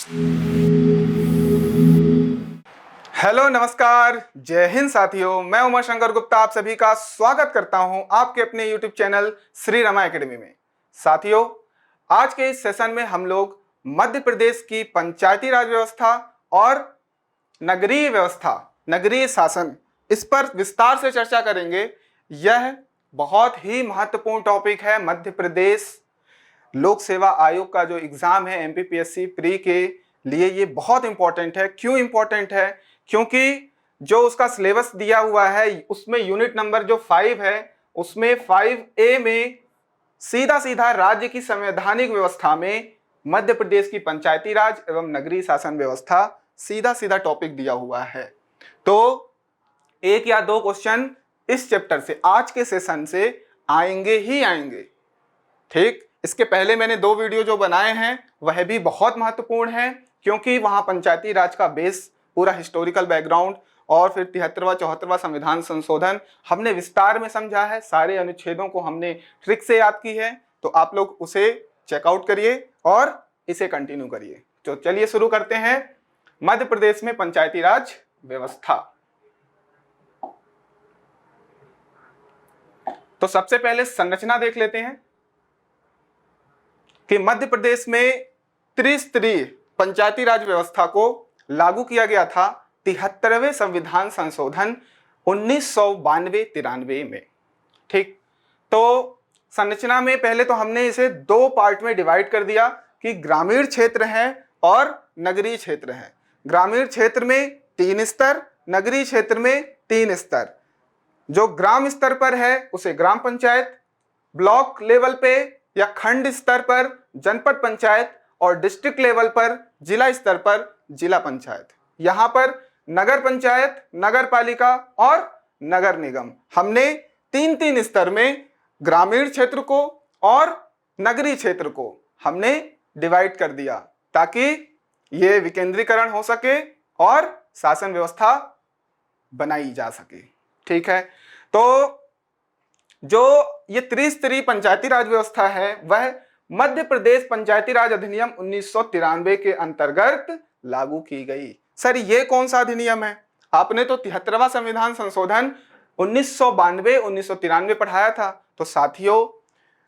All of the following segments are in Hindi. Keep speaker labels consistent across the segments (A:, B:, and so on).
A: हेलो नमस्कार, जय हिंद साथियों। मैं उमा शंकर गुप्ता आप सभी का स्वागत करता हूं आपके अपने YouTube channel Shri Rama academy में। साथियों, आज के इस सेशन में हम लोग मध्य प्रदेश की पंचायती राज व्यवस्था और नगरीय व्यवस्था, नगरीय शासन, इस पर विस्तार से चर्चा करेंगे। यह बहुत ही महत्वपूर्ण टॉपिक है। मध्य प्रदेश लोक सेवा आयोग का जो एग्जाम है एमपीपीएससी प्री के लिए ये बहुत इंपॉर्टेंट है। क्यों इंपॉर्टेंट है? क्योंकि जो उसका सिलेबस दिया हुआ है उसमें यूनिट नंबर जो 5 है उसमें 5A में सीधा सीधा राज्य की संवैधानिक व्यवस्था में मध्य प्रदेश की पंचायती राज एवं नगरीय शासन व्यवस्था सीधा सीधा टॉपिक दिया हुआ है। तो एक या दो क्वेश्चन इस चैप्टर से आज के सेशन से आएंगे ही आएंगे। ठीक, इसके पहले मैंने 2 वीडियो जो बनाए हैं वह भी बहुत महत्वपूर्ण है, क्योंकि वहां पंचायती राज का बेस, पूरा हिस्टोरिकल बैकग्राउंड और फिर 73वां 74वां संविधान संशोधन हमने विस्तार में समझा है। सारे अनुच्छेदों को हमने ट्रिक से याद की है। तो आप लोग उसे चेकआउट करिए और इसे कंटिन्यू करिए। तो चलिए शुरू करते हैं। मध्य प्रदेश में पंचायती राज व्यवस्था। तो सबसे पहले संरचना देख लेते हैं कि मध्य प्रदेश में त्रिस्तरीय पंचायती राज व्यवस्था को लागू किया गया था 73वें संविधान संशोधन 1992-93 में। ठीक, तो संरचना में पहले तो हमने इसे 2 पार्ट में डिवाइड कर दिया कि ग्रामीण क्षेत्र है और नगरीय क्षेत्र है। ग्रामीण क्षेत्र में 3 स्तर, नगरीय क्षेत्र में 3 स्तर। जो ग्राम स्तर पर है उसे ग्राम पंचायत, ब्लॉक लेवल पे या खंड स्तर पर जनपद पंचायत और डिस्ट्रिक्ट लेवल पर जिला स्तर पर जिला पंचायत। यहां पर नगर पंचायत, नगर पालिका और नगर निगम हमने 3-3 स्तर में ग्रामीण क्षेत्र को और नगरीय क्षेत्र को हमने डिवाइड कर दिया ताकि ये विकेंद्रीकरण हो सके और शासन व्यवस्था बनाई जा सके। ठीक है, तो जो ये त्रिस्तरीय पंचायती राज व्यवस्था है वह मध्य प्रदेश पंचायती राज अधिनियम 1993 के अंतर्गत लागू की गई। सर ये कौन सा अधिनियम है? आपने तो 73वां संविधान संशोधन 1992-1993 पढ़ाया था। तो साथियों,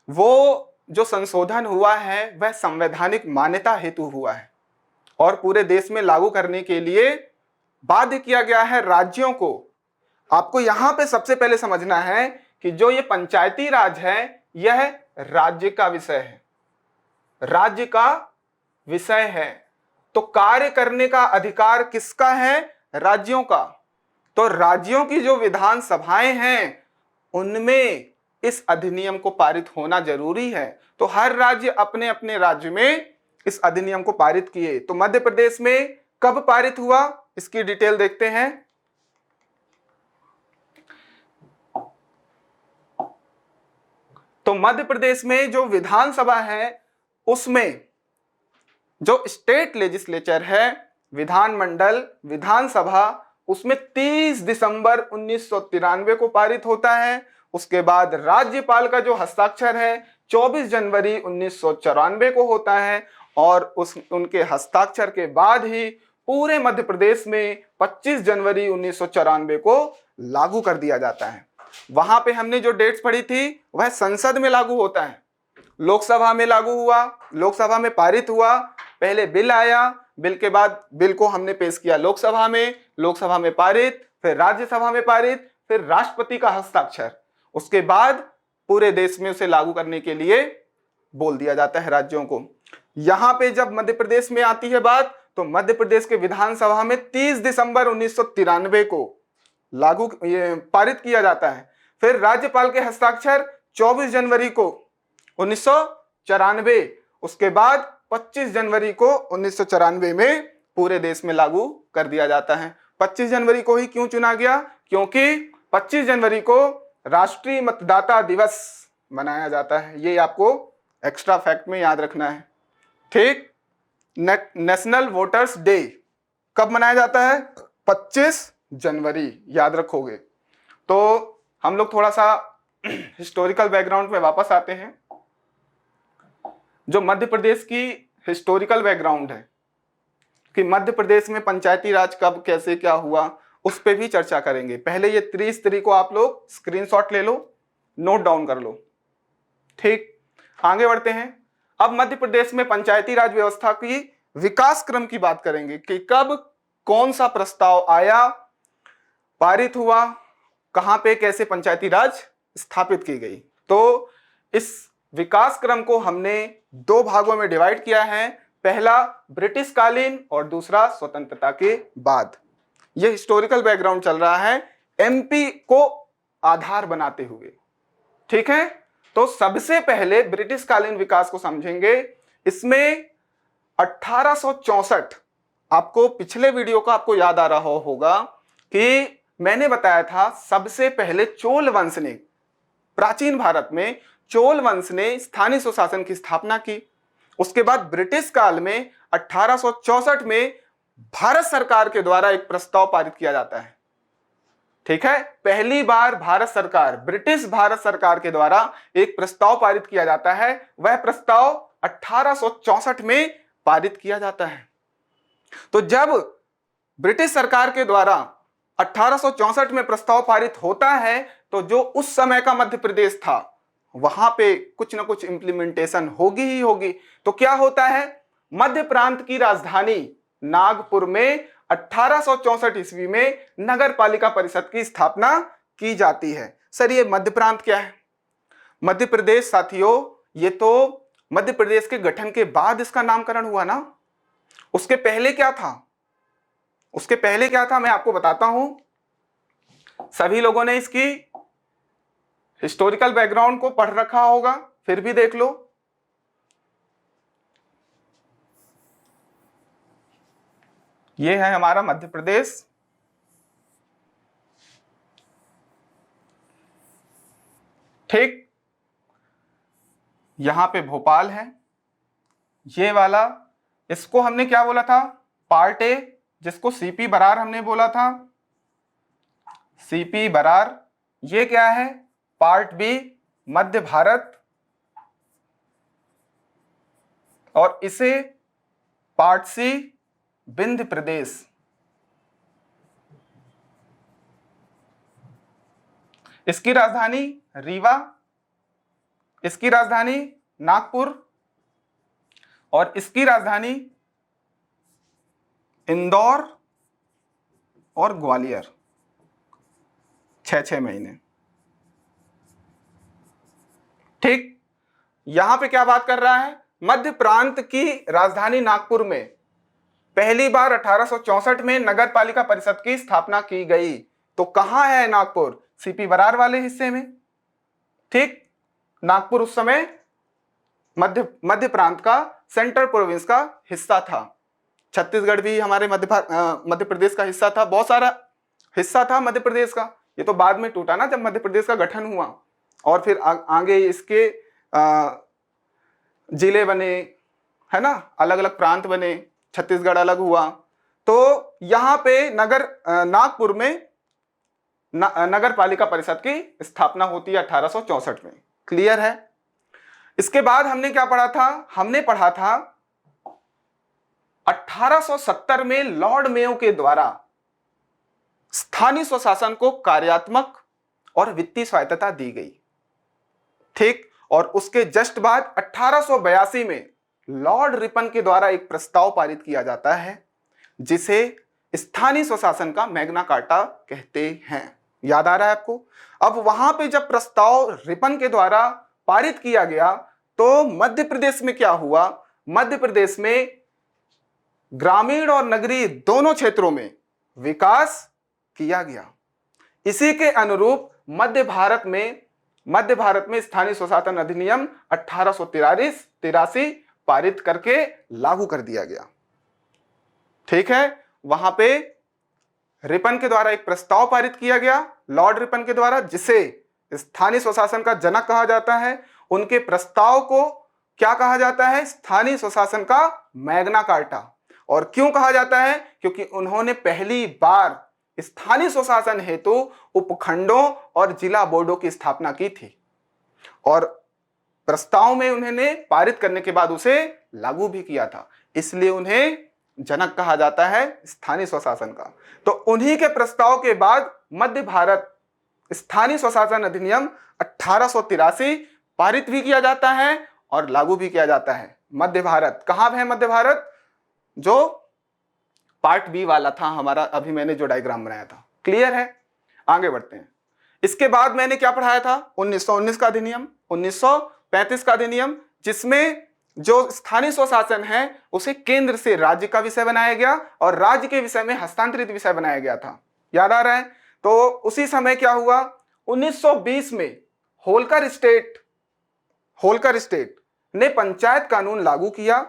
A: वो जो संशोधन हुआ है वह संवैधानिक मान्यता हेतु हुआ है और पूरे देश में लागू करने के लिए बाध्य किया गया है राज्यों को। आपको यहां पे सबसे पहले समझना है कि जो ये पंचायती राज है यह राज्य का विषय है, राज्य का विषय है। तो कार्य करने का अधिकार किसका है? राज्यों का। तो राज्यों की जो विधान सभाएं हैं उनमें इस अधिनियम को पारित होना जरूरी है। तो हर राज्य अपने अपने राज्य में इस अधिनियम को पारित किए। तो मध्य प्रदेश में कब पारित हुआ इसकी डिटेल देखते हैं। तो मध्य प्रदेश में जो विधानसभा है उसमें जो स्टेट लेजिस्लेचर है, विधानमंडल, विधानसभा, उसमें 30 दिसंबर 1993 को पारित होता है। उसके बाद राज्यपाल का जो हस्ताक्षर है 24 जनवरी 1994 को होता है और उनके हस्ताक्षर के बाद ही पूरे मध्य प्रदेश में 25 जनवरी 1994 को लागू कर दिया जाता है। वहां पे हमने जो डेट्स पढ़ी थी वह संसद में लागू होता है, लोकसभा में लागू हुआ, लोकसभा में पारित हुआ, पहले बिल आया, बिल के बाद बिल को हमने पेश किया लोकसभा में पारित, फिर राज्यसभा में पारित, फिर राष्ट्रपति का हस्ताक्षर, उसके बाद पूरे देश में उसे लागू करने के लिए बोल दिया जाता है राज्यों को। यहां पे जब मध्य प्रदेश में आती है बात तो मध्य प्रदेश के विधानसभा में 30 दिसंबर 1993 को लागू पारित किया जाता है। फिर राज्यपाल के हस्ताक्षर 24 जनवरी को 1994, उसके बाद 25 जनवरी को 1994 में पूरे देश में लागू कर दिया जाता है। 25 जनवरी को ही क्यों चुना गया? क्योंकि 25 जनवरी को राष्ट्रीय मतदाता दिवस मनाया जाता है। ये आपको एक्स्ट्रा फैक्ट में याद रखना है। ठीक, नेशनल वोटर्स डे कब मनाया जाता है? 25 जनवरी, याद रखोगे। तो हम लोग थोड़ा सा हिस्टोरिकल बैकग्राउंड पे वापस आते हैं। जो मध्य प्रदेश की हिस्टोरिकल बैकग्राउंड है कि मध्य प्रदेश में पंचायती राज कब कैसे क्या हुआ, उस पर भी चर्चा करेंगे। पहले ये त्रिस्तरी को आप लोग स्क्रीनशॉट ले लो, नोट डाउन कर लो। ठीक, आगे बढ़ते हैं। अब मध्य प्रदेश में पंचायती राज व्यवस्था की विकास क्रम की बात करेंगे कि कब कौन सा प्रस्ताव आया, पारित हुआ, कहां पे कैसे पंचायती राज स्थापित की गई। तो इस विकास क्रम को हमने दो भागों में डिवाइड किया है, पहला ब्रिटिश कालीन और दूसरा स्वतंत्रता के बाद। यह हिस्टोरिकल बैकग्राउंड चल रहा है एमपी को आधार बनाते हुए। ठीक है, तो सबसे पहले ब्रिटिश कालीन विकास को समझेंगे। इसमें 1864, आपको पिछले वीडियो का आपको याद आ रहा होगा कि मैंने बताया था सबसे पहले चोल वंश ने, प्राचीन भारत में चोल वंश ने स्थानीय स्वशासन की स्थापना की। उसके बाद ब्रिटिश काल में 1864 में भारत सरकार के द्वारा एक प्रस्ताव पारित किया जाता है। ठीक है, पहली बार भारत सरकार, ब्रिटिश भारत सरकार के द्वारा एक प्रस्ताव पारित किया जाता है। वह प्रस्ताव 1864 में पारित किया जाता है। तो जब ब्रिटिश सरकार के द्वारा 1864 में प्रस्ताव पारित होता है, तो जो उस समय का मध्य प्रदेश था वहां पे कुछ ना कुछ इंप्लीमेंटेशन होगी ही होगी। तो क्या होता है, मध्य प्रांत की राजधानी नागपुर में 1864 ईस्वी में नगर पालिका परिषद की स्थापना की जाती है। सर ये मध्य प्रांत क्या है? मध्य प्रदेश साथियों, ये तो मध्य प्रदेश के गठन के बाद इसका नामकरण हुआ ना। उसके पहले क्या था? उसके पहले क्या था मैं आपको बताता हूं। सभी लोगों ने इसकी हिस्टोरिकल बैकग्राउंड को पढ़ रखा होगा, फिर भी देख लो। ये है हमारा मध्य प्रदेश। ठीक, यहां पे भोपाल है। ये वाला, इसको हमने क्या बोला था? पार्ट ए, जिसको सीपी बरार हमने बोला था, सीपी बरार। ये क्या है? पार्ट बी, मध्य भारत। और इसे पार्ट सी, विंध्य प्रदेश। इसकी राजधानी रीवा, इसकी राजधानी नागपुर और इसकी राजधानी इंदौर और ग्वालियर। 6-6 महीने। ठीक, यहां पे क्या बात कर रहा है? मध्य प्रांत की राजधानी नागपुर में पहली बार 1864 में नगर पालिका परिषद की स्थापना की गई। तो कहां है नागपुर? सीपी बरार वाले हिस्से में। ठीक, नागपुर उस समय मध्य प्रांत का, सेंट्रल प्रोविंस का हिस्सा था। छत्तीसगढ़ भी हमारे मध्य प्रदेश का हिस्सा था, बहुत सारा हिस्सा था मध्य प्रदेश का। ये तो बाद में टूटा ना, जब मध्य प्रदेश का गठन हुआ और फिर आगे इसके जिले बने, है ना, अलग अलग प्रांत बने, छत्तीसगढ़ अलग हुआ। तो यहाँ पे नागपुर में नगर पालिका परिषद की स्थापना होती है 1864 में। क्लियर है? इसके बाद हमने क्या पढ़ा था? हमने पढ़ा था 1870 में लॉर्ड मेयो के द्वारा स्थानीय स्वशासन को कार्यात्मक और वित्तीय स्वायत्तता दी गई। ठीक, और उसके जस्ट बाद 1882 में लॉर्ड रिपन के द्वारा एक प्रस्ताव पारित किया जाता है, जिसे स्थानीय स्वशासन का मैग्ना कार्टा कहते हैं। याद आ रहा है आपको? अब वहां पे जब प्रस्ताव रिपन के द्वारा पारित किया गया, तो मध्य प्रदेश में क्या हुआ? मध्य प्रदेश में ग्रामीण और नगरीय दोनों क्षेत्रों में विकास किया गया। इसी के अनुरूप मध्य भारत में स्थानीय स्वशासन अधिनियम 1883 पारित करके लागू कर दिया गया। ठीक है, वहां पे रिपन के द्वारा एक प्रस्ताव पारित किया गया, लॉर्ड रिपन के द्वारा, जिसे स्थानीय स्वशासन का जनक कहा जाता है। उनके प्रस्ताव को क्या कहा जाता है? स्थानीय स्वशासन का मैग्ना कार्टा। और क्यों कहा जाता है? क्योंकि उन्होंने पहली बार स्थानीय स्वशासन हेतु उपखंडों और जिला बोर्डों की स्थापना की थी, और प्रस्ताव में उन्होंने पारित करने के बाद उसे लागू भी किया था। इसलिए उन्हें जनक कहा जाता है स्थानीय स्वशासन का। तो उन्हीं के प्रस्ताव के बाद मध्य भारत स्थानीय स्वशासन अधिनियम 1883 पारित भी किया जाता है और लागू भी किया जाता है। मध्य भारत कहां है? मध्य भारत जो पार्ट बी वाला था हमारा, अभी मैंने जो डायग्राम बनाया था। क्लियर है? आगे बढ़ते हैं। इसके बाद मैंने क्या पढ़ाया था? 1919 का अधिनियम, 1935 का अधिनियम, जिसमें जो स्थानीय स्वशासन है उसे केंद्र से राज्य का विषय बनाया गया और राज्य के विषय में हस्तांतरित विषय बनाया गया था। याद आ रहा है? तो उसी समय क्या हुआ? 1920 में होलकर स्टेट ने पंचायत कानून लागू किया।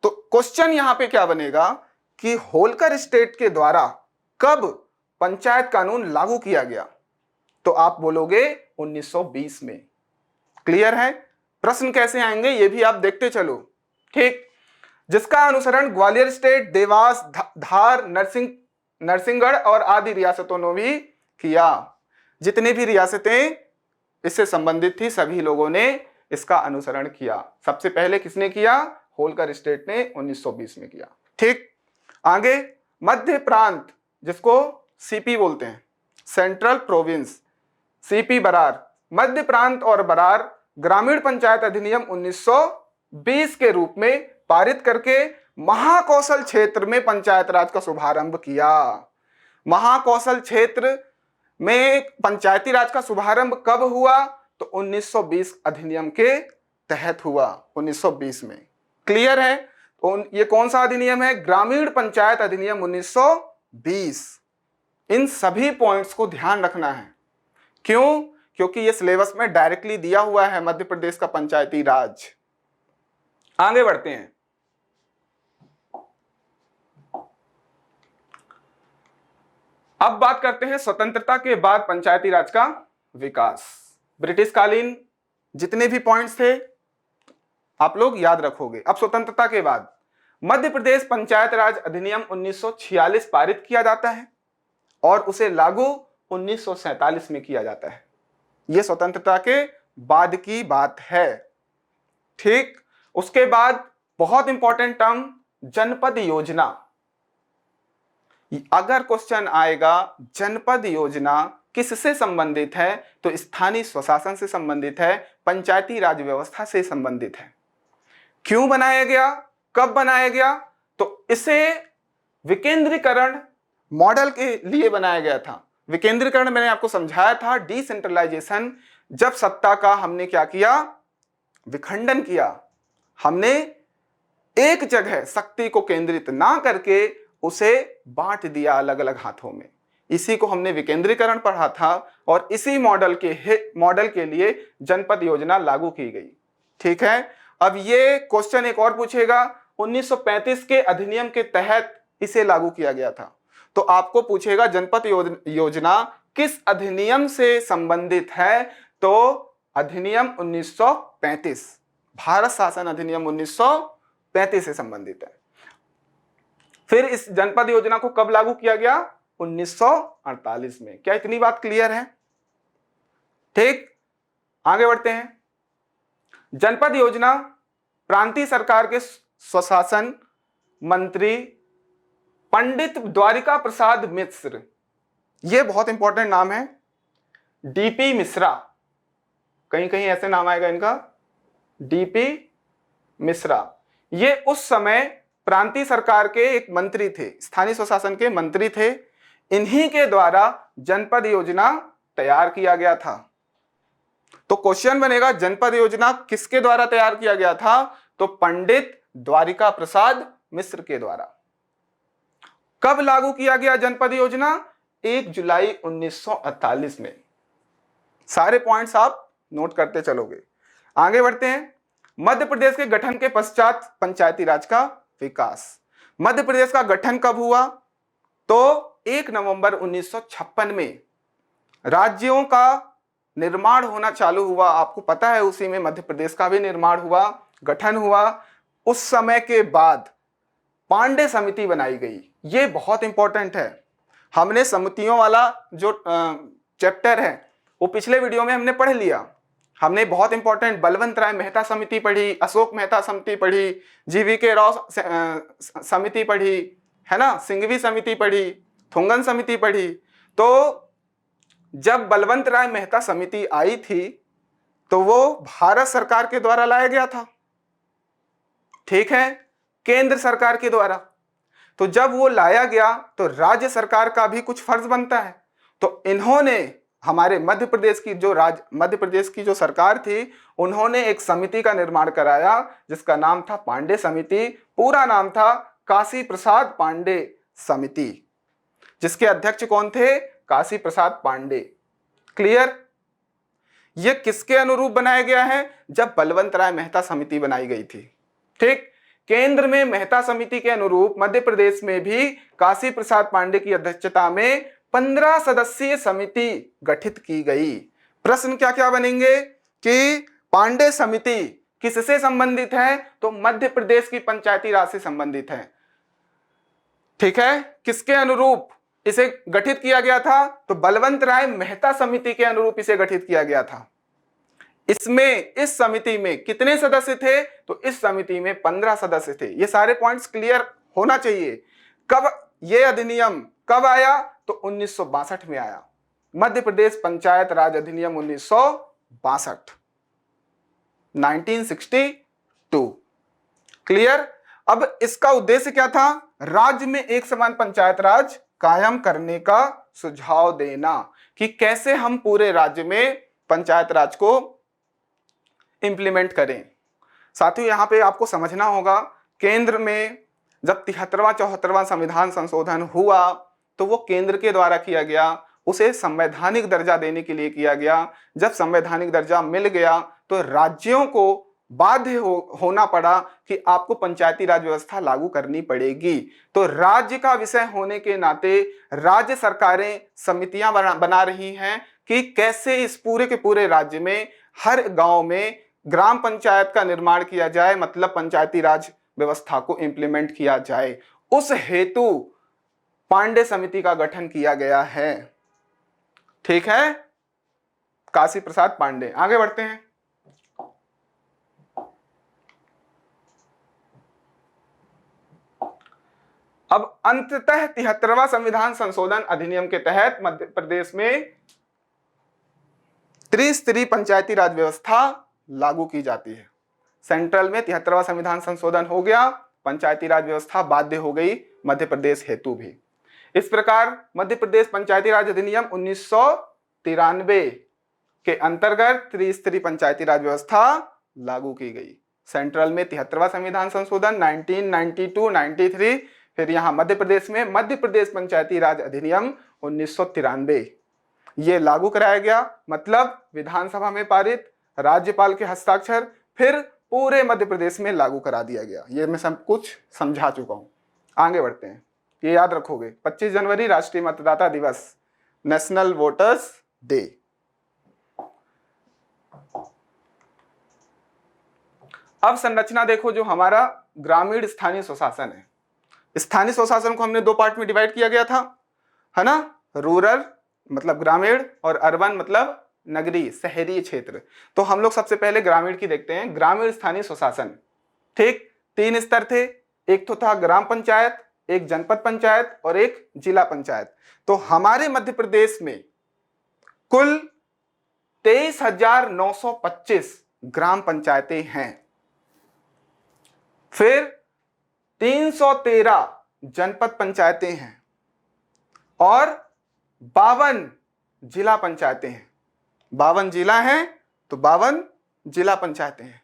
A: तो क्वेश्चन यहां पे क्या बनेगा कि होलकर स्टेट के द्वारा कब पंचायत कानून लागू किया गया? तो आप बोलोगे 1920 में। क्लियर है? प्रश्न कैसे आएंगे ये भी आप देखते चलो। ठीक, जिसका अनुसरण ग्वालियर स्टेट, देवास, धार, नरसिंहगढ़ और आदि रियासतों ने भी किया। जितनी भी रियासतें इससे संबंधित थी सभी लोगों ने इसका अनुसरण किया। सबसे पहले किसने किया? होलकर स्टेट ने 1920 में किया। ठीक, आगे मध्य प्रांत, जिसको सीपी बोलते हैं, सेंट्रल प्रोविंस, सीपी बरार, मध्य प्रांत और बरार ग्रामीण पंचायत अधिनियम 1920 के रूप में पारित करके महाकौशल क्षेत्र में पंचायत राज का शुभारंभ किया। महाकौशल क्षेत्र में पंचायती राज का शुभारंभ कब हुआ? तो 1920 अधिनियम के तहत हुआ, 1920 में। क्लियर है? ये कौन सा अधिनियम है? ग्रामीण पंचायत अधिनियम 1920। इन सभी पॉइंट्स को ध्यान रखना है। क्यों? क्योंकि ये सिलेबस में डायरेक्टली दिया हुआ है मध्य प्रदेश का पंचायती राज। आगे बढ़ते हैं। अब बात करते हैं स्वतंत्रता के बाद पंचायती राज का विकास। ब्रिटिश कालीन जितने भी पॉइंट्स थे आप लोग याद रखोगे। अब स्वतंत्रता के बाद मध्य प्रदेश पंचायत राज अधिनियम 1946 पारित किया जाता है और उसे लागू 1947 में किया जाता है। यह स्वतंत्रता के बाद की बात है। ठीक, उसके बाद बहुत इंपॉर्टेंट टर्म जनपद योजना। अगर क्वेश्चन आएगा जनपद योजना किससे संबंधित है तो स्थानीय स्वशासन से संबंधित है, पंचायती राज व्यवस्था से संबंधित है। क्यों बनाया गया, कब बनाया गया? तो इसे विकेंद्रीकरण मॉडल के लिए बनाया गया था। विकेंद्रीकरण मैंने आपको समझाया था, डिसेंट्रलाइजेशन। जब सत्ता का हमने क्या किया? विखंडन किया। हमने एक जगह शक्ति को केंद्रित ना करके उसे बांट दिया अलग अलग हाथों में। इसी को हमने विकेंद्रीकरण पढ़ा था और इसी मॉडल के लिए जनपद योजना लागू की गई। ठीक है, अब ये क्वेश्चन एक और पूछेगा, 1935 के अधिनियम के तहत इसे लागू किया गया था। तो आपको पूछेगा जनपद योजना किस अधिनियम से संबंधित है? तो अधिनियम 1935, भारत शासन अधिनियम 1935 से संबंधित है। फिर इस जनपद योजना को कब लागू किया गया? 1948 में। क्या इतनी बात क्लियर है? ठीक, आगे बढ़ते हैं। जनपद योजना प्रांतीय सरकार के स्वशासन मंत्री पंडित द्वारिका प्रसाद मिश्र, यह बहुत इंपॉर्टेंट नाम है, डीपी मिश्रा, कहीं कहीं ऐसे नाम आएगा इनका, डीपी मिश्रा। ये उस समय प्रांतीय सरकार के एक मंत्री थे, स्थानीय स्वशासन के मंत्री थे। इन्हीं के द्वारा जनपद योजना तैयार किया गया था। तो क्वेश्चन बनेगा जनपद योजना किसके द्वारा तैयार किया गया था? तो पंडित द्वारिका प्रसाद मिश्र के द्वारा। कब लागू किया गया जनपद योजना? 1 जुलाई 1948 में। सारे पॉइंट्स आप नोट करते चलोगे। आगे बढ़ते हैं। मध्य प्रदेश के गठन के पश्चात पंचायती राज का विकास। मध्य प्रदेश का गठन कब हुआ? तो 1 नवंबर 1956 में राज्यों का निर्माण होना चालू हुआ। आपको पता है उसी में मध्य प्रदेश का भी निर्माण हुआ, गठन हुआ। उस समय के बाद पांडे समिति बनाई गई। ये बहुत इंपॉर्टेंट है। हमने समितियों वाला जो चैप्टर है वो पिछले वीडियो में हमने पढ़ लिया। हमने बहुत इंपॉर्टेंट बलवंत राय मेहता समिति पढ़ी, अशोक मेहता समिति पढ़ी, जीवीके राव समिति पढ़ी, है ना, सिंघवी समिति पढ़ी, थुंगन समिति पढ़ी। तो जब बलवंत राय मेहता समिति आई थी तो वो भारत सरकार के द्वारा लाया गया था, ठीक है, केंद्र सरकार के द्वारा। तो जब वो लाया गया तो राज्य सरकार का भी कुछ फर्ज बनता है। तो इन्होंने हमारे मध्य प्रदेश की जो सरकार थी, उन्होंने एक समिति का निर्माण कराया जिसका नाम था पांडे समिति। पूरा नाम था काशी प्रसाद पांडे समिति, जिसके अध्यक्ष कौन थे? काशी प्रसाद पांडे। क्लियर? यह किसके अनुरूप बनाया गया है? जब बलवंत राय मेहता समिति बनाई गई थी, ठीक। केंद्र में मेहता समिति के अनुरूप मध्य प्रदेश में भी काशी प्रसाद पांडे की अध्यक्षता में 15 सदस्यीय समिति गठित की गई। प्रश्न क्या क्या बनेंगे कि पांडे समिति किससे संबंधित है? तो मध्य प्रदेश की पंचायती राज से संबंधित है, ठीक है। किसके अनुरूप इसे गठित किया गया था? तो बलवंत राय मेहता समिति के अनुरूप इसे गठित किया गया था। इस समिति में कितने सदस्य थे? तो इस समिति में 15 सदस्य थे। ये सारे पॉइंट्स क्लियर होना चाहिए। कब ये अधिनियम कब आया? तो 1962 में आया, मध्य प्रदेश पंचायत राज अधिनियम 1962, 1962। क्लियर? अब इसका उद्देश्य क्या था? राज्य में एक समान पंचायत राज कायम करने का सुझाव देना कि कैसे हम पूरे राज्य में पंचायत राज को इंप्लीमेंट करें। साथियों, यहां पे आपको समझना होगा, केंद्र में जब 73वां 74वां संविधान संशोधन हुआ तो वो केंद्र के द्वारा किया गया, उसे संवैधानिक दर्जा देने के लिए किया गया। जब संवैधानिक दर्जा मिल गया तो राज्यों को बाध्य होना पड़ा कि आपको पंचायती राज व्यवस्था लागू करनी पड़ेगी। तो राज्य का विषय होने के नाते राज्य सरकारें समितियां बना रही हैं कि कैसे इस पूरे के पूरे राज्य में हर गांव में ग्राम पंचायत का निर्माण किया जाए, मतलब पंचायती राज व्यवस्था को इंप्लीमेंट किया जाए। उस हेतु पांडे समिति का गठन किया गया है, ठीक है, काशी प्रसाद पांडे। आगे बढ़ते हैं। अब अंततः 73वां संविधान संशोधन अधिनियम के तहत मध्य प्रदेश में त्रिस्तरीय पंचायती राज व्यवस्था लागू की जाती है। सेंट्रल में 73वां संविधान संशोधन हो गया, पंचायती राज व्यवस्था बाध्य हो गई मध्य प्रदेश हेतु भी। इस प्रकार मध्य प्रदेश पंचायती राज अधिनियम 1993 के अंतर्गत त्रिस्तरीय पंचायती राज व्यवस्था लागू की गई। सेंट्रल में 73वां संविधान संशोधन 1992, 93, फिर यहां मध्य प्रदेश में मध्य प्रदेश पंचायती राज अधिनियम 1993 ये लागू कराया गया। मतलब विधानसभा में पारित, राज्यपाल के हस्ताक्षर, फिर पूरे मध्य प्रदेश में लागू करा दिया गया। ये मैं सब कुछ समझा चुका हूं। आगे बढ़ते हैं। ये याद रखोगे, 25 जनवरी राष्ट्रीय मतदाता दिवस, नेशनल वोटर्स डे। अब संरचना देखो, जो हमारा ग्रामीण स्थानीय स्वशासन है। स्थानीय स्वशासन को हमने दो पार्ट में डिवाइड किया गया था, है ना, रूरल मतलब ग्रामीण और अर्बन मतलब नगरीय शहरी क्षेत्र। तो हम लोग सबसे पहले ग्रामीण की देखते हैं। ग्रामीण स्थानीय स्वशासन, ठीक, 3 स्तर थे। एक तो था ग्राम पंचायत, एक जनपद पंचायत और एक जिला पंचायत। तो हमारे मध्य प्रदेश में कुल 23,925 ग्राम पंचायतें हैं, फिर 313 जनपद पंचायतें हैं और 52 जिला पंचायतें हैं। 52 जिला हैं तो 52 जिला पंचायतें हैं,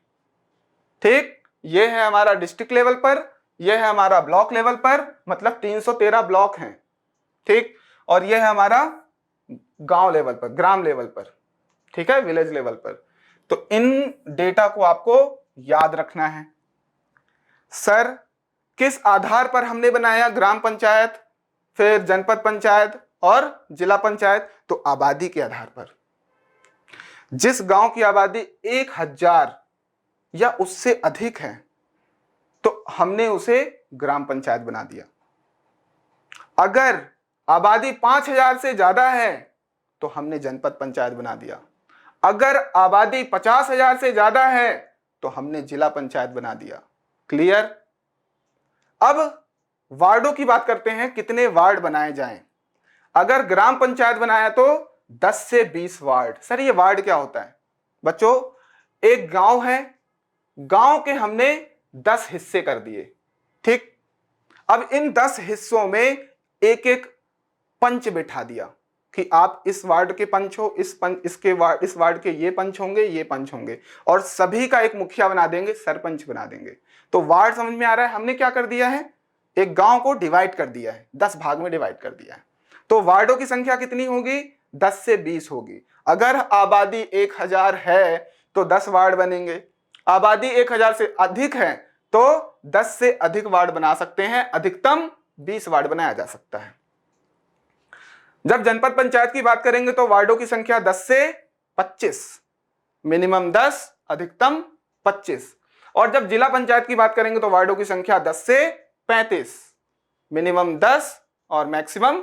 A: ठीक। ये है हमारा डिस्ट्रिक्ट लेवल पर, यह है हमारा ब्लॉक लेवल पर, मतलब 313 ब्लॉक हैं, ठीक। और यह है हमारा गांव लेवल पर, ग्राम लेवल पर, ठीक है, विलेज लेवल पर। तो इन डेटा को आपको याद रखना है। सर, किस आधार पर हमने बनाया ग्राम पंचायत, फिर जनपद पंचायत और जिला पंचायत? तो आबादी के आधार पर। जिस गांव की आबादी 1000 या उससे अधिक है तो हमने उसे ग्राम पंचायत बना दिया। अगर आबादी 5000 से ज्यादा है तो हमने जनपद पंचायत बना दिया। अगर आबादी 50,000 से ज्यादा है तो हमने जिला पंचायत बना दिया। क्लियर। अब वार्डों की बात करते हैं, कितने वार्ड बनाए जाएं। अगर ग्राम पंचायत बनाया तो 10 से 20 वार्ड। सर ये वार्ड क्या होता है? बच्चों, एक गांव है, गांव के हमने 10 हिस्से कर दिए, ठीक। अब इन 10 हिस्सों में एक एक पंच बिठा दिया कि आप इस वार्ड के पंच हो, इस वार्ड के ये पंच होंगे, ये पंच होंगे, और सभी का एक मुखिया बना देंगे, सरपंच बना देंगे। तो वार्ड समझ में आ रहा है? हमने क्या कर दिया है, एक गांव को डिवाइड कर दिया है, 10 भाग में डिवाइड कर दिया है। तो वार्डों की संख्या कितनी होगी? 10 से 20 होगी। अगर आबादी 1000 है तो 10 वार्ड बनेंगे। आबादी 1000 से अधिक है तो 10 से अधिक वार्ड बना सकते हैं, अधिकतम 20 वार्ड बनाया जा सकता है। जब जनपद पंचायत की बात करेंगे तो वार्डों की संख्या 10 से 25, मिनिमम 10, अधिकतम 25। और जब जिला पंचायत की बात करेंगे तो वार्डों की संख्या 10 से 35, मिनिमम 10 और मैक्सिमम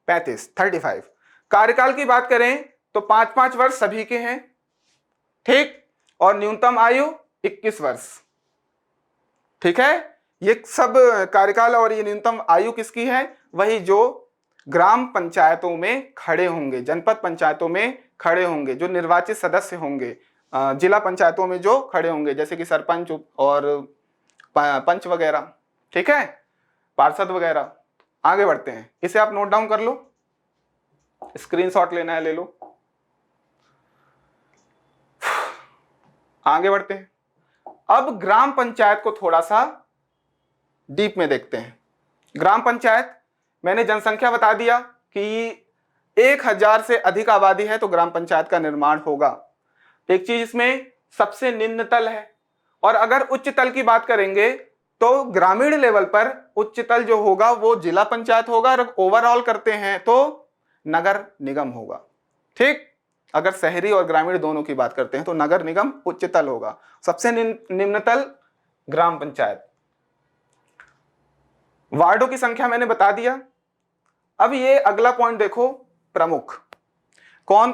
A: 35। कार्यकाल की बात करें तो 5-5 वर्ष सभी के हैं, ठीक, और न्यूनतम आयु 21 वर्ष, ठीक है। ये सब कार्यकाल और ये न्यूनतम आयु किसकी है? वही जो ग्राम पंचायतों में खड़े होंगे, जनपद पंचायतों में खड़े होंगे, जो निर्वाचित सदस्य होंगे, जिला पंचायतों में जो खड़े होंगे, जैसे कि सरपंच और पंच वगैरह, ठीक है, पार्षद वगैरह। आगे बढ़ते हैं, इसे आप नोट डाउन कर लो, स्क्रीनशॉट लेना है ले लो। आगे बढ़ते हैं। अब ग्राम पंचायत को थोड़ा सा डीप में देखते हैं। ग्राम पंचायत, मैंने जनसंख्या बता दिया कि 1000 से अधिक आबादी है तो ग्राम पंचायत का निर्माण होगा। एक चीज इसमें सबसे निम्न तल है, और अगर उच्च तल की बात करेंगे तो ग्रामीण लेवल पर उच्च तल जो होगा वो जिला पंचायत होगा, और ओवरऑल करते हैं तो नगर निगम होगा, ठीक। अगर शहरी और ग्रामीण दोनों की बात करते हैं तो नगर निगम उच्च तल होगा, सबसे निम्न तल ग्राम पंचायत। वार्डों की संख्या मैंने बता दिया। अब ये अगला पॉइंट देखो, प्रमुख। कौन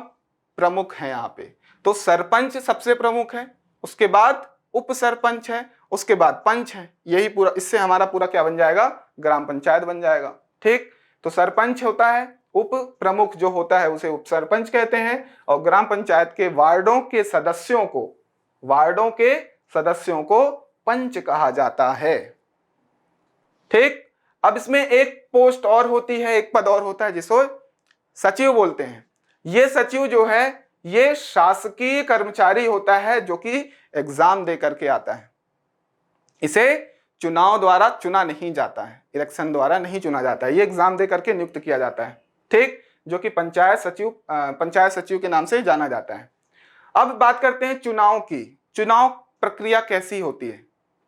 A: प्रमुख है यहाँ पे? तो सरपंच सबसे प्रमुख है, उसके बाद उप सरपंच है, उसके बाद पंच है। यही पूरा, इससे हमारा पूरा क्या बन जाएगा? ग्राम पंचायत बन जाएगा, ठीक। तो सरपंच होता है, उप प्रमुख जो होता है उसे उप सरपंच कहते हैं, और ग्राम पंचायत के वार्डों के सदस्यों को पंच कहा जाता है, ठीक। अब इसमें एक पोस्ट और होती है, एक पद और होता है जिसको सचिव बोलते हैं। ये सचिव जो है ये शासकीय कर्मचारी होता है जो कि एग्जाम दे करके आता है। इसे चुनाव द्वारा चुना नहीं जाता है, इलेक्शन द्वारा नहीं चुना जाता है, ये एग्जाम दे करके नियुक्त किया जाता है, ठीक, जो कि पंचायत सचिव के नाम से जाना जाता है। अब बात करते हैं चुनाव की। चुनाव प्रक्रिया कैसी होती है?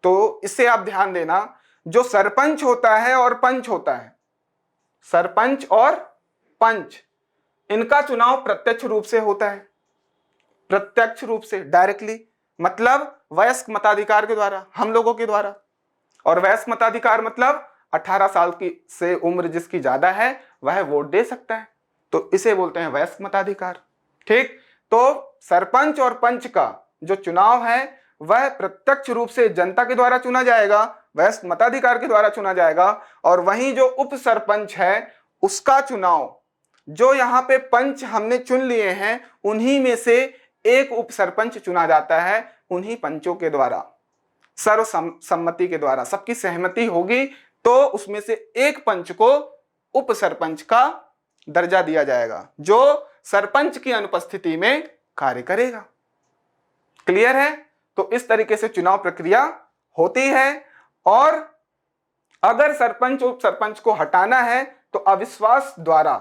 A: तो इससे आप ध्यान देना, जो सरपंच होता है और पंच होता है, सरपंच और पंच, इनका चुनाव प्रत्यक्ष रूप से होता है, प्रत्यक्ष रूप से, डायरेक्टली, मतलब वयस्क मताधिकार के द्वारा, हम लोगों के द्वारा। और वयस्क मताधिकार मतलब 18 साल की से उम्र जिसकी ज्यादा है वह वोट दे सकता है, तो इसे बोलते हैं वयस्क मताधिकार, ठीक। तो सरपंच और पंच का जो चुनाव है वह प्रत्यक्ष रूप से जनता के द्वारा चुना जाएगा, वयस्क मताधिकार के द्वारा चुना जाएगा। और वहीं जो उप सरपंच है उसका चुनाव, जो यहाँ पे पंच हमने चुन लिए हैं उन्हीं में से एक उप सरपंच चुना जाता है, उन्हीं पंचों के द्वारा, सर्वसम्मति के द्वारा, सबकी सहमति होगी तो उसमें से एक पंच को उप सरपंच का दर्जा दिया जाएगा, जो सरपंच की अनुपस्थिति में कार्य करेगा। क्लियर है? तो इस तरीके से चुनाव प्रक्रिया होती है। और अगर सरपंच उप सरपंच को हटाना है तो अविश्वास द्वारा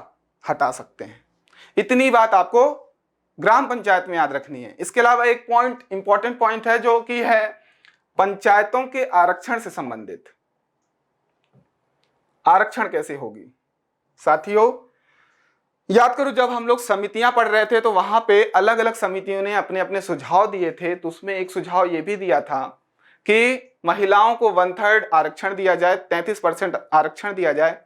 A: हटा सकते हैं। इतनी बात आपको ग्राम पंचायत में याद रखनी है। इसके अलावा एक पॉइंट, इंपॉर्टेंट पॉइंट है जो कि है पंचायतों के आरक्षण से संबंधित। आरक्षण कैसे होगी? साथियों याद करो, जब हम लोग समितियां पढ़ रहे थे तो वहां पे अलग अलग समितियों ने अपने अपने सुझाव दिए थे, तो उसमें एक सुझाव ये भी दिया था कि महिलाओं को 1/3 आरक्षण दिया जाए, 33% आरक्षण दिया जाए,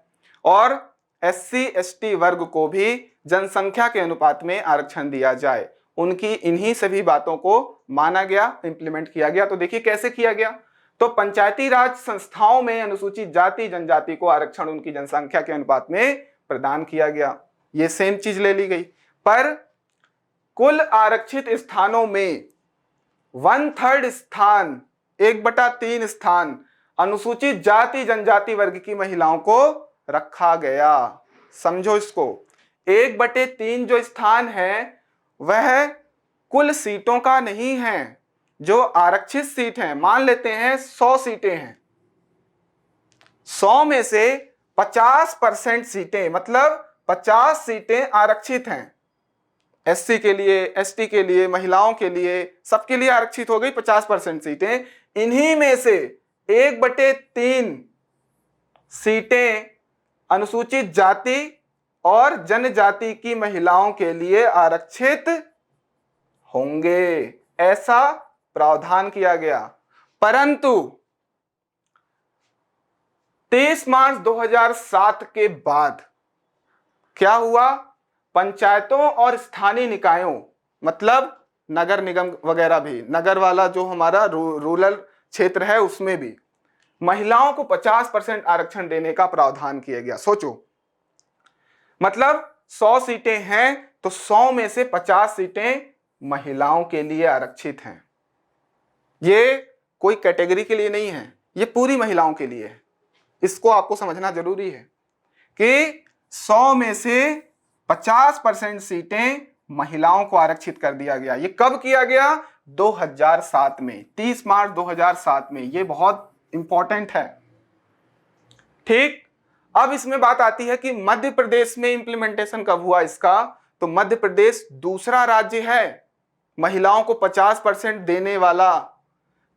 A: और SC ST वर्ग को भी जनसंख्या के अनुपात में आरक्षण दिया जाए। उनकी इन्हीं सभी बातों को माना गया, इंप्लीमेंट किया गया। तो देखिए कैसे किया गया। तो पंचायती राज संस्थाओं में अनुसूचित जाति जनजाति को आरक्षण उनकी जनसंख्या के अनुपात में प्रदान किया गया। ये सेम चीज ले ली गई। पर कुल आरक्षित स्थानों में 1/3 स्थान, 1/3 स्थान अनुसूचित जाति जनजाति वर्ग की महिलाओं को रखा गया। समझो इसको, 1/3 जो स्थान है वह कुल सीटों का नहीं है। जो आरक्षित सीट हैं, मान लेते हैं 100 सीटें हैं, 100 में से 50% सीटें, मतलब 50 सीटें आरक्षित हैं। एससी के लिए, एसटी के लिए, महिलाओं के लिए, सबके लिए आरक्षित हो गई 50% सीटें। इन्हीं में से 1/3 सीटें अनुसूचित जाति और जनजाति की महिलाओं के लिए आरक्षित होंगे, ऐसा प्रावधान किया गया। परंतु 23 मार्च 2007 के बाद क्या हुआ, पंचायतों और स्थानीय निकायों, मतलब नगर निगम वगैरह भी, नगर वाला जो हमारा रूरल क्षेत्र है उसमें भी महिलाओं को 50% आरक्षण देने का प्रावधान किया गया। सोचो, मतलब 100 सीटें हैं तो 100 में से 50 सीटें महिलाओं के लिए आरक्षित हैं। ये कोई कैटेगरी के लिए नहीं है, ये पूरी महिलाओं के लिए है। इसको आपको समझना जरूरी है कि 100 में से 50% सीटें महिलाओं को आरक्षित कर दिया गया। ये कब किया गया, 2007 में, 30 मार्च 2007 में। ये बहुत इंपॉर्टेंट है। ठीक, अब इसमें बात आती है कि मध्य प्रदेश में इंप्लीमेंटेशन कब हुआ इसका। तो मध्य प्रदेश दूसरा राज्य है महिलाओं को 50% देने वाला।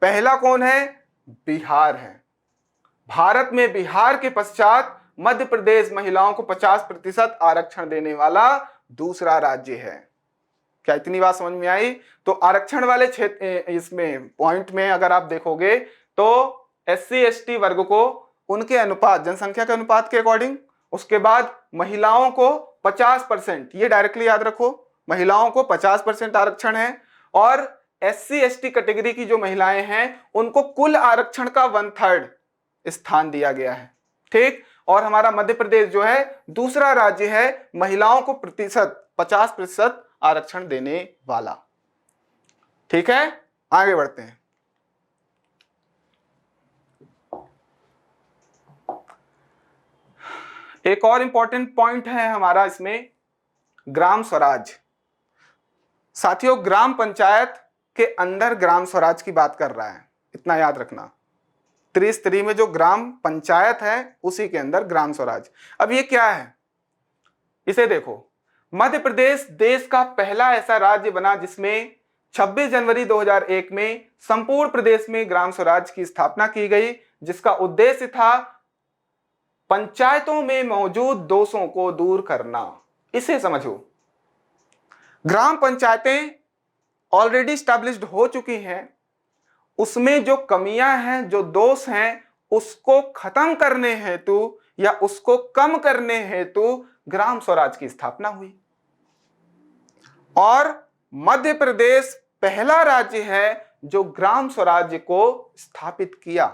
A: पहला कौन है, बिहार है। भारत में बिहार के पश्चात मध्य प्रदेश महिलाओं को 50% आरक्षण देने वाला दूसरा राज्य है। क्या इतनी बात समझ में आई। तो आरक्षण वाले क्षेत्र, इसमें पॉइंट में अगर आप देखोगे तो एससी एसटी वर्ग को उनके अनुपात, जनसंख्या के अनुपात के अकॉर्डिंग, उसके बाद महिलाओं को 50%, ये डायरेक्टली याद रखो, महिलाओं को 50% आरक्षण है। और एससी एसटी कैटेगरी की जो महिलाएं हैं उनको कुल आरक्षण का 1/3 स्थान दिया गया है। ठीक, और हमारा मध्य प्रदेश जो है दूसरा राज्य है महिलाओं को 50% आरक्षण देने वाला। ठीक है, आगे बढ़ते हैं। एक और इंपॉर्टेंट पॉइंट है हमारा इसमें, ग्राम स्वराज। साथियों, ग्राम पंचायत के अंदर ग्राम स्वराज की बात कर रहा है, इतना याद रखना। त्रिस्तरीय में जो ग्राम पंचायत है उसी के अंदर ग्राम स्वराज। अब ये क्या है, इसे देखो। मध्य प्रदेश देश का पहला ऐसा राज्य बना जिसमें 26 जनवरी 2001 में संपूर्ण प्रदेश में ग्राम स्वराज की स्थापना की गई, जिसका उद्देश्य था पंचायतों में मौजूद दोषों को दूर करना। इसे समझो, ग्राम पंचायतें ऑलरेडी स्टैब्लिश्ड हो चुकी हैं, उसमें जो कमियां हैं, जो दोष हैं, उसको खत्म करने हेतु या उसको कम करने हेतु ग्राम स्वराज की स्थापना हुई। और मध्य प्रदेश पहला राज्य है जो ग्राम स्वराज्य को स्थापित किया।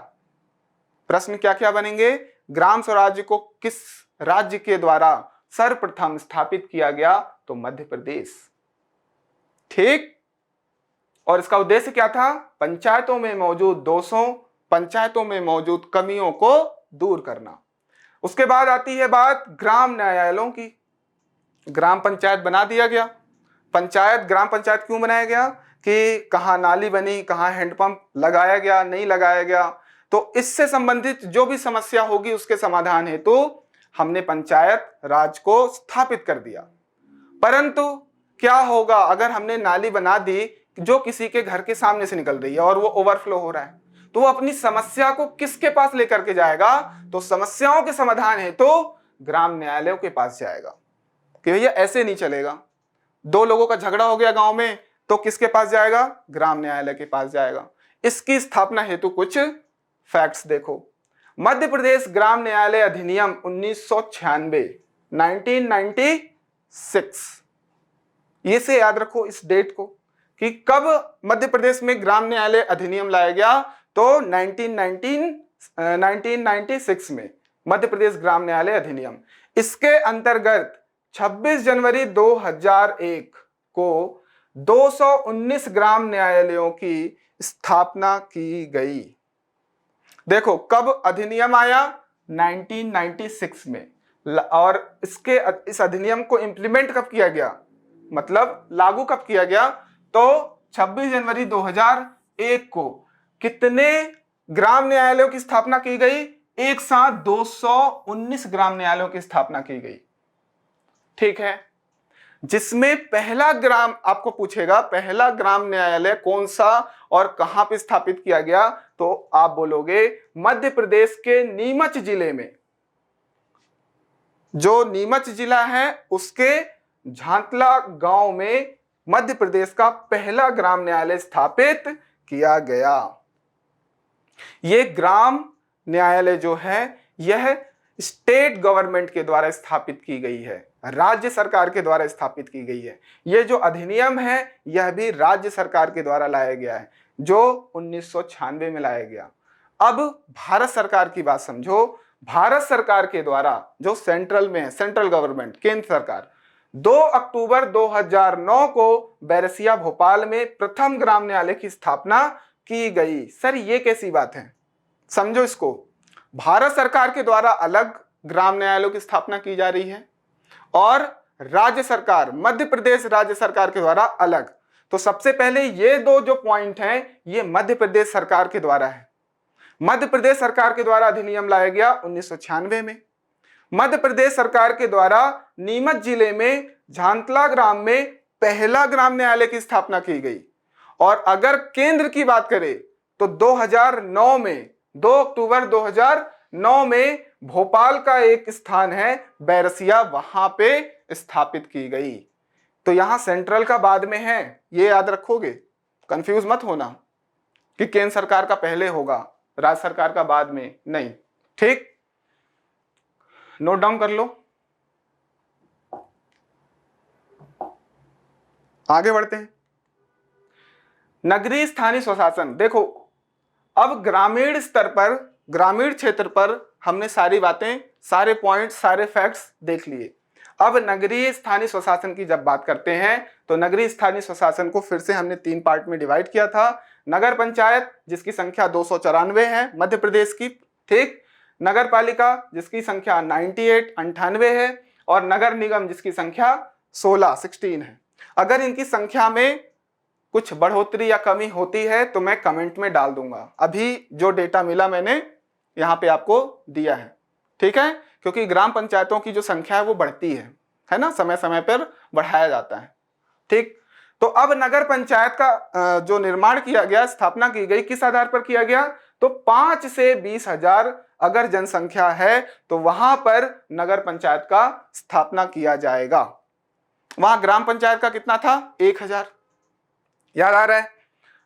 A: प्रश्न क्या क्या बनेंगे, ग्राम स्वराज्य को किस राज्य के द्वारा सर्वप्रथम स्थापित किया गया, तो मध्य प्रदेश। ठीक, और इसका उद्देश्य क्या था, पंचायतों में मौजूद दोषों, पंचायतों में मौजूद कमियों को दूर करना। उसके बाद आती है बात ग्राम न्यायालयों की। ग्राम पंचायत बना दिया गया। पंचायत, ग्राम पंचायत क्यों बनाया गया कि कहाँ नाली बनी, कहाँ हैंडपंप लगाया गया, नहीं लगाया गया, तो इससे संबंधित जो भी समस्या होगी उसके समाधान हेतु हमने पंचायत राज को स्थापित कर दिया। परंतु क्या होगा अगर हमने नाली बना दी जो किसी के घर के सामने से निकल रही है और वो ओवरफ्लो हो रहा है, तो वो अपनी समस्या को किसके पास लेकर के जाएगा, तो समस्याओं के समाधान हेतु ग्राम न्यायालयों के पास जाएगा कि भैया ऐसे नहीं चलेगा। दो लोगों का झगड़ा हो गया गांव में, तो किसके पास जाएगा, ग्राम न्यायालय के पास जाएगा। इसकी स्थापना हेतु कुछ फैक्ट्स देखो। मध्य प्रदेश ग्राम न्यायालय अधिनियम 1996, 1996 ये से याद रखो इस डेट को कि कब मध्य प्रदेश में ग्राम न्यायालय अधिनियम लाया गया, तो 1996 में मध्य प्रदेश ग्राम न्यायालय अधिनियम। इसके अंतर्गत 26 जनवरी 2001 को 219 ग्राम न्यायालयों की स्थापना की गई। देखो कब अधिनियम आया, 1996 में, और इस अधिनियम को इंप्लीमेंट कब किया गया, मतलब लागू कब किया गया, तो 26 जनवरी 2001 को कितने ग्राम न्यायालयों की स्थापना की गई, एक साथ 219 ग्राम न्यायालयों की स्थापना की गई। ठीक है, जिसमें पहला ग्राम, आपको पूछेगा पहला ग्राम न्यायालय कौन सा और कहां पे स्थापित किया गया, तो आप बोलोगे मध्य प्रदेश के नीमच जिले में, जो नीमच जिला है उसके झांतला गांव में मध्य प्रदेश का पहला ग्राम न्यायालय स्थापित किया गया। यह ग्राम न्यायालय जो है यह स्टेट गवर्नमेंट के द्वारा स्थापित की गई है, राज्य सरकार के द्वारा स्थापित की गई है। यह जो अधिनियम है यह भी राज्य सरकार के द्वारा लाया गया है, जो 1996 में लाया गया। अब भारत सरकार की बात समझो। भारत सरकार के द्वारा जो सेंट्रल में है, सेंट्रल गवर्नमेंट, केंद्र सरकार, 2 अक्टूबर 2009 को बैरसिया भोपाल में प्रथम ग्राम न्यायालय की स्थापना की गई। सर ये कैसी बात है, समझो इसको। भारत सरकार के द्वारा अलग ग्राम न्यायालयों की स्थापना की जा रही है और राज्य सरकार, मध्य प्रदेश राज्य सरकार के द्वारा अलग। तो सबसे पहले ये दो जो पॉइंट हैं ये मध्य प्रदेश सरकार के द्वारा है। मध्य प्रदेश सरकार के द्वारा अधिनियम लाया गया 1996 में। मध्य प्रदेश सरकार के द्वारा नीमच जिले में झांतला ग्राम में पहला ग्राम न्यायालय की स्थापना की गई। और अगर केंद्र की बात करें तो 2009 में, 2 अक्टूबर 2009 में भोपाल का एक स्थान है बैरसिया, वहां पे स्थापित की गई। तो यहां सेंट्रल का बाद में है, ये याद रखोगे, कंफ्यूज मत होना कि केंद्र सरकार का पहले होगा, राज्य सरकार का बाद में, नहीं। ठीक, नोट डाउन कर लो। आगे बढ़ते हैं। नगरीय स्थानीय स्वशासन। देखो अब ग्रामीण स्तर पर, ग्रामीण क्षेत्र पर हमने सारी बातें, सारे पॉइंट, सारे फैक्ट्स देख लिए। अब नगरीय स्थानीय स्वशासन की जब बात करते हैं तो नगरीय स्थानीय स्वशासन को फिर से हमने 3 पार्ट में डिवाइड किया था। नगर पंचायत जिसकी संख्या 294 है मध्य प्रदेश की, ठीक, नगर पालिका जिसकी संख्या 98 है, और नगर निगम जिसकी संख्या 16 है। अगर इनकी संख्या में कुछ बढ़ोतरी या कमी होती है तो मैं कमेंट में डाल दूंगा। अभी जो डेटा मिला मैंने यहाँ पे आपको दिया है, ठीक है, क्योंकि ग्राम पंचायतों की जो संख्या है वो बढ़ती है ना, समय समय पर बढ़ाया जाता है। ठीक, तो अब नगर पंचायत का जो निर्माण किया गया, स्थापना की गई, किस आधार पर किया गया, तो 5 से 20 हजार अगर जनसंख्या है तो वहां पर नगर पंचायत का स्थापना किया जाएगा। वहां ग्राम पंचायत का कितना था, 1000, याद आ रहा है।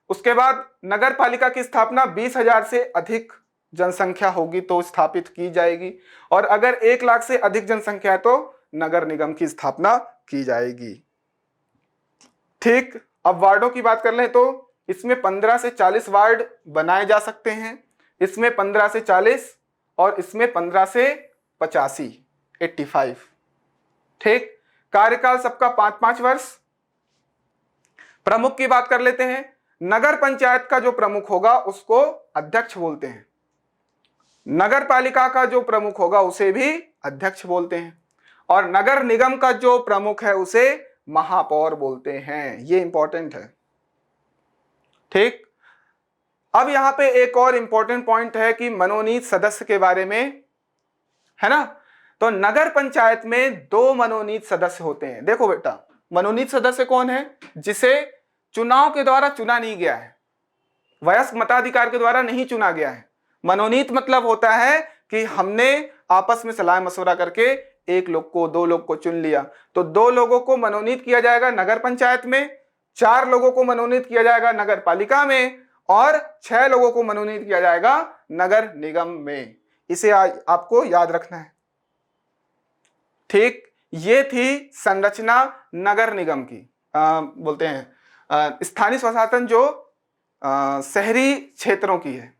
A: उसके बाद नगर पालिका की स्थापना 20,000 से अधिक जनसंख्या होगी तो स्थापित की जाएगी, और अगर 1 लाख से अधिक जनसंख्या है तो नगर निगम की स्थापना की जाएगी। ठीक, अब वार्डों की बात कर लें तो इसमें 15 से 40 वार्ड बनाए जा सकते हैं, इसमें 15 से 40 और इसमें 15 से 85। ठीक, कार्यकाल सबका 5-5 वर्ष। प्रमुख की बात कर लेते हैं। नगर पंचायत का जो प्रमुख होगा उसको अध्यक्ष बोलते हैं, नगर पालिका का जो प्रमुख होगा उसे भी अध्यक्ष बोलते हैं, और नगर निगम का जो प्रमुख है उसे महापौर बोलते हैं। ये इंपॉर्टेंट है। ठीक, अब यहां पे एक और इंपॉर्टेंट पॉइंट है कि मनोनीत सदस्य के बारे में, है ना। तो नगर पंचायत में 2 मनोनीत सदस्य होते हैं। देखो बेटा, मनोनीत सदस्य कौन है, जिसे चुनाव के द्वारा चुना नहीं गया है, वयस्क मताधिकार के द्वारा नहीं चुना गया है। मनोनीत मतलब होता है कि हमने आपस में सलाह मशवरा करके 1 लोग को, 2 लोग को चुन लिया, तो 2 लोगों को मनोनीत किया जाएगा नगर पंचायत में, 4 लोगों को मनोनीत किया जाएगा नगर पालिका में, और 6 लोगों को मनोनीत किया जाएगा नगर निगम में। इसे आपको याद रखना है। ठीक, ये थी संरचना नगर निगम की। बोलते हैं स्थानीय स्वशासन जो शहरी क्षेत्रों की है,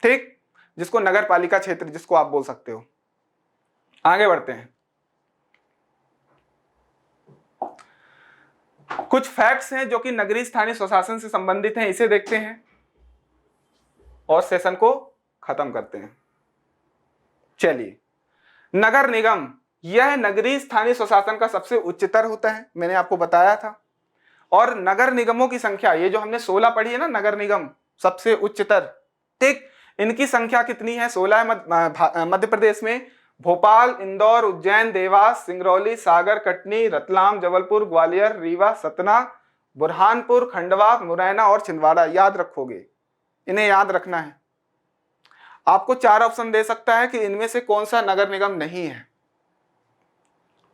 A: ठीक, जिसको नगर पालिका क्षेत्र जिसको आप बोल सकते हो। आगे बढ़ते हैं। कुछ फैक्ट्स हैं जो कि नगरीय स्थानीय स्वशासन से संबंधित हैं, इसे देखते हैं और सेशन को खत्म करते हैं। चलिए, नगर निगम यह नगरीय स्थानीय स्वशासन का सबसे उच्चतर होता है, मैंने आपको बताया था। और नगर निगमों की संख्या, ये जो हमने 16 पढ़ी है ना, नगर निगम सबसे उच्चतर, ठीक, इनकी संख्या कितनी है? 16 है मध्य प्रदेश में। भोपाल, इंदौर, उज्जैन, देवास, सिंगरौली, सागर, कटनी, रतलाम, जबलपुर, ग्वालियर, रीवा, सतना, बुरहानपुर, खंडवा, मुरैना और छिंदवाड़ा। याद रखोगे, इन्हें याद रखना है। आपको 4 ऑप्शन दे सकता है कि इनमें से कौन सा नगर निगम नहीं है,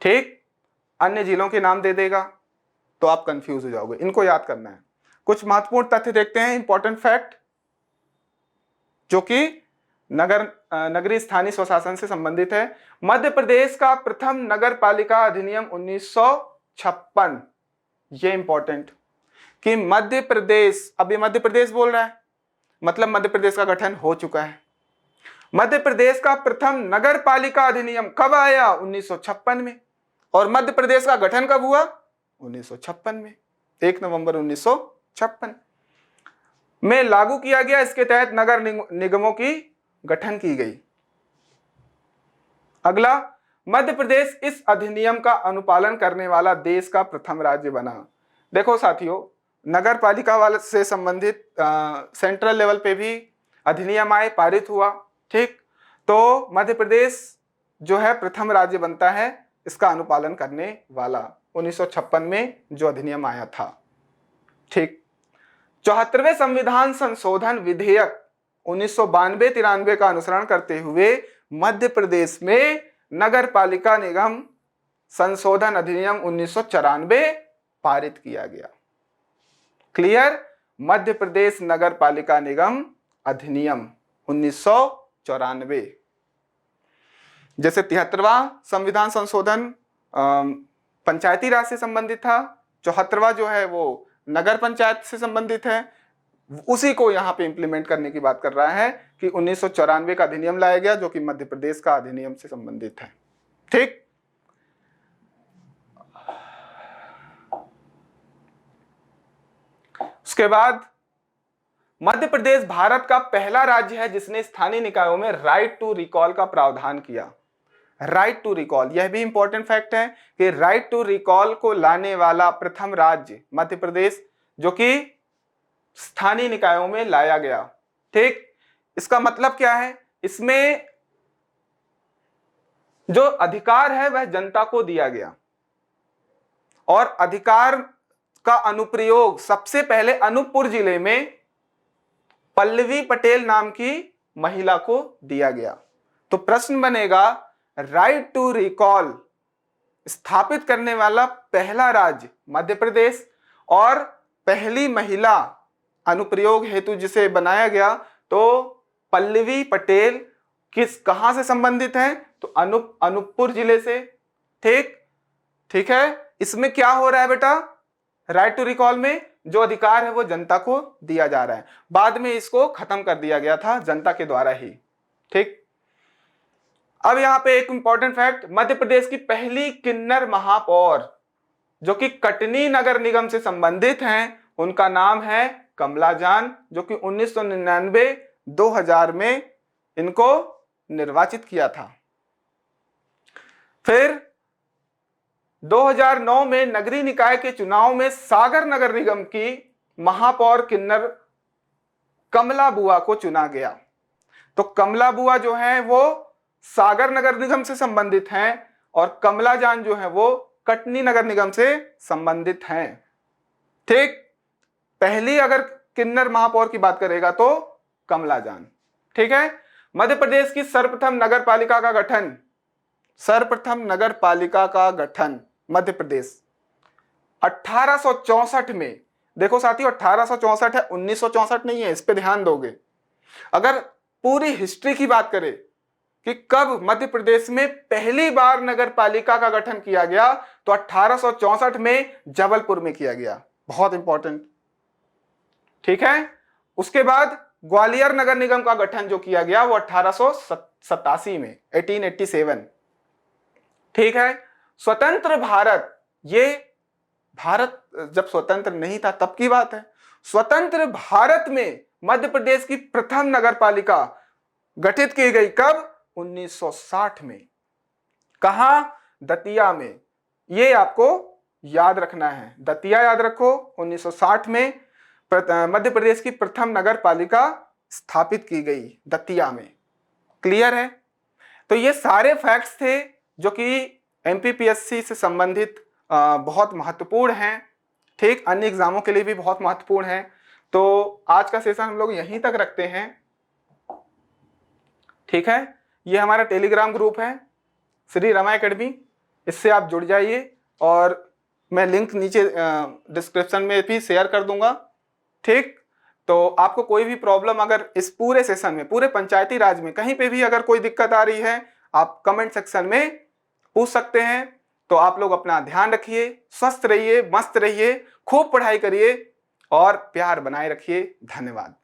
A: ठीक, अन्य जिलों के नाम दे देगा तो आप कंफ्यूज हो जाओगे, इनको याद करना है। कुछ महत्वपूर्ण तथ्य देखते हैं, इंपॉर्टेंट फैक्ट जो कि नगरीय स्थानीय स्वशासन से संबंधित है। मध्य प्रदेश का प्रथम नगर पालिका अधिनियम 1956, ये इंपॉर्टेंट कि मध्य प्रदेश, अभी मध्य प्रदेश बोल रहा है मतलब मध्य प्रदेश का गठन हो चुका है। मध्य प्रदेश का प्रथम नगर पालिका अधिनियम कब आया? 1956 में। और मध्य प्रदेश का गठन कब हुआ? 1956 में, 1 नवंबर 1956 में लागू किया गया। इसके तहत नगर निगमों की गठन की गई। अगला, मध्य प्रदेश इस अधिनियम का अनुपालन करने वाला देश का प्रथम राज्य बना। देखो साथियों, नगर पालिका वाले से संबंधित सेंट्रल लेवल पे भी अधिनियम आए, पारित हुआ, ठीक, तो मध्य प्रदेश जो है प्रथम राज्य बनता है इसका अनुपालन करने वाला, 1956 में जो अधिनियम आया था, ठीक। 74वें संविधान संशोधन विधेयक 1992-93 का अनुसरण करते हुए मध्य प्रदेश में नगर पालिका निगम संशोधन अधिनियम 1994 पारित किया गया। क्लियर? मध्य प्रदेश नगर पालिका निगम अधिनियम 1994। जैसे 73वां संविधान संशोधन पंचायती राज से संबंधित था, 74वां जो है वो नगर पंचायत से संबंधित है, उसी को यहाँ पे इंप्लीमेंट करने की बात कर रहा है कि 1994 का अधिनियम लाया गया जो कि मध्य प्रदेश का अधिनियम से संबंधित है, ठीक। उसके बाद मध्य प्रदेश भारत का पहला राज्य है जिसने स्थानीय निकायों में राइट टू रिकॉल का प्रावधान किया। राइट टू रिकॉल, यह भी इंपॉर्टेंट फैक्ट है कि राइट टू रिकॉल को लाने वाला प्रथम राज्य मध्य प्रदेश, जो कि स्थानीय निकायों में लाया गया, ठीक। इसका मतलब क्या है? इसमें जो अधिकार है वह जनता को दिया गया और अधिकार का अनुप्रयोग सबसे पहले अनूपपुर जिले में पल्लवी पटेल नाम की महिला को दिया गया। तो प्रश्न बनेगा, राइट टू रिकॉल स्थापित करने वाला पहला राज्य मध्य प्रदेश और पहली महिला अनुप्रयोग हेतु जिसे बनाया गया तो पल्लवी पटेल कहां से संबंधित है? तो अनूपपुर जिले से, ठीक है। इसमें क्या हो रहा है बेटा? राइट टू रिकॉल में जो अधिकार है वो जनता को दिया जा रहा है, बाद में इसको खत्म कर दिया गया था जनता के द्वारा ही, ठीक। अब यहां पे एक इंपॉर्टेंट फैक्ट, मध्य प्रदेश की पहली किन्नर महापौर जो कि कटनी नगर निगम से संबंधित हैं, उनका नाम है कमला जान, जो कि 1999-2000 में इनको निर्वाचित किया था। फिर 2009 में नगरीय निकाय के चुनाव में सागर नगर निगम की महापौर किन्नर कमला बुआ को चुना गया। तो कमला बुआ जो है वो सागर नगर निगम से संबंधित हैं और कमला जान जो है वो कटनी नगर निगम से संबंधित हैं, ठीक। पहली अगर किन्नर महापौर की बात करेगा तो कमला जान, ठीक है। मध्य प्रदेश की सर्वप्रथम नगर पालिका का गठन, सर्वप्रथम नगर पालिका का गठन मध्य प्रदेश 1864 में। देखो साथियों, 1864 है, 1964 नहीं है, इस पे ध्यान दोगे। अगर पूरी हिस्ट्री की बात करें कि कब मध्य प्रदेश में पहली बार नगर पालिका का गठन किया गया तो 1864 में जबलपुर में किया गया, बहुत इंपॉर्टेंट। ठीक है, उसके बाद ग्वालियर नगर निगम का गठन जो किया गया वो 1887 में, 1887। ठीक है, स्वतंत्र भारत, ये भारत जब स्वतंत्र नहीं था तब की बात है। स्वतंत्र भारत में मध्य प्रदेश की प्रथम नगरपालिका गठित की गई, कब? 1960 में। कहां? दतिया में। ये आपको याद रखना है, दतिया याद रखो। 1960 में मध्य प्रदेश की प्रथम नगर पालिका स्थापित की गई दतिया में। क्लियर है? तो ये सारे फैक्ट्स थे जो कि एमपीपीएससी से संबंधित बहुत महत्वपूर्ण हैं। ठीक, अन्य एग्जामों के लिए भी बहुत महत्वपूर्ण है। तो आज का सेशन हम लोग यहीं तक रखते हैं। ठीक है, ये हमारा टेलीग्राम ग्रुप है श्री रमा एकेडमी, इससे आप जुड़ जाइए और मैं लिंक नीचे डिस्क्रिप्शन में भी शेयर कर दूंगा। ठीक, तो आपको कोई भी प्रॉब्लम अगर इस पूरे सेशन में, पूरे पंचायती राज में कहीं पे भी अगर कोई दिक्कत आ रही है, आप कमेंट सेक्शन में पूछ सकते हैं। तो आप लोग अपना ध्यान रखिए, स्वस्थ रहिए, मस्त रहिए, खूब पढ़ाई करिए और प्यार बनाए रखिए। धन्यवाद।